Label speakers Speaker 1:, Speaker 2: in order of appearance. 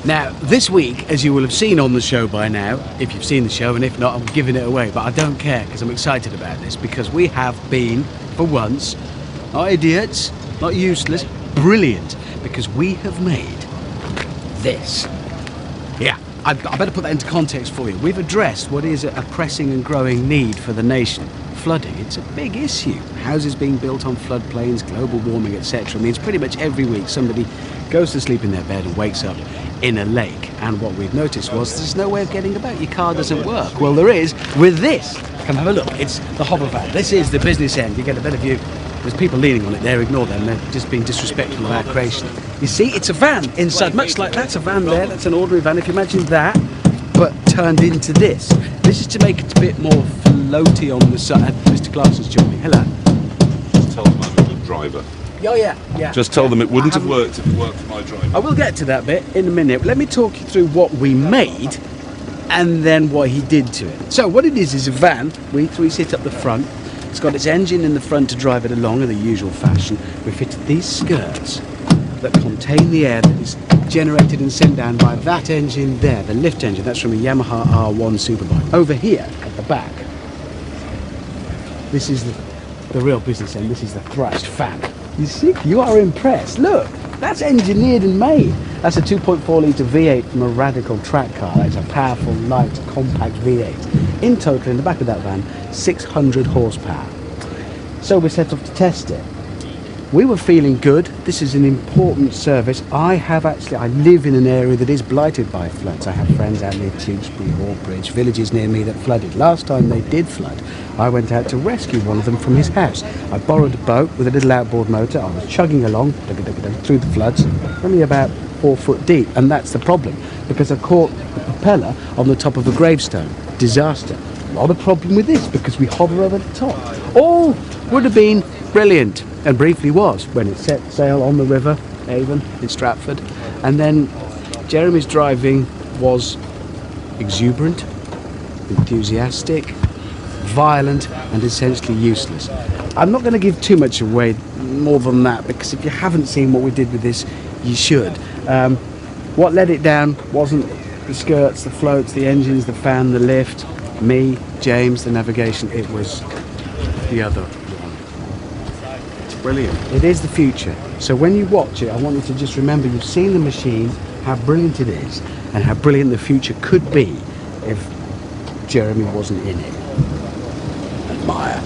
Speaker 1: Now, this week, as you will have seen on the show by now, if you've seen the show, and if not, I'm giving it away, but I don't care because I'm excited about this, because we have been, for once, not idiots, not useless, brilliant, because we have made this. Yeah, I better put that into context for you. We've addressed what is a pressing and growing need for the nation. Flooding, it's a big issue. Houses being built on floodplains, global warming, etc. means pretty much every week somebody goes to sleep in their bed and wakes up in a lake. And what we've noticed was there's no way of getting about. Your car doesn't work. Well, there is with this. Come have a look. It's the Hovervan. This is the business end. You get a better view. There's people leaning on it there. Ignore them. They're just being disrespectful of our creation. You see, it's a van inside. Much like that's a van there. That's an ordinary van. If you imagine that, but turned into this. This is to make it a bit more floaty on the side. Mr. Clarkson's joined me. Hello.
Speaker 2: Just tell them I'm a good driver.
Speaker 1: Oh, yeah.
Speaker 2: Just tell them it wouldn't have worked if it worked for my driver.
Speaker 1: I will get to that bit in a minute. Let me talk you through what we made and then what he did to it. So what it is a van. We sit up the front. It's got its engine in the front to drive it along in the usual fashion. We fitted these skirts that contain the air that is generated and sent down by that engine there, the lift engine. That's from a Yamaha R1 Superbike. Over here at the back, this is the real business end. This is the thrust fan. You see, you are impressed. Look, that's engineered and made. That's a 2.4 litre V8 from a radical track car. That's a powerful, light, compact V8. In total, in the back of that van, 600 horsepower. So we set off to test it. We were feeling good. This is an important service. I live in an area that is blighted by floods. I have friends out near Tewkesbury, Hawbridge, villages near me that flooded. Last time they did flood, I went out to rescue one of them from his house. I borrowed a boat with a little outboard motor. I was chugging along through the floods, only about 4 foot deep. And that's the problem, because I caught the propeller on the top of a gravestone. Disaster. Not a problem with this, because we hover over the top. All would have been brilliant, and briefly was, when it set sail on the river Avon in Stratford. And then Jeremy's driving was exuberant, enthusiastic, violent, and essentially useless. I'm not going to give too much away more than that, because if you haven't seen what we did with this, you should. What let it down wasn't the skirts, the floats, the engines, the fan, the lift, me, James, the navigation. It was the other one. It's brilliant. It is the future. So when you watch it, I want you to just remember you've seen the machine, how brilliant it is, and how brilliant the future could be if Jeremy wasn't in it. Admire.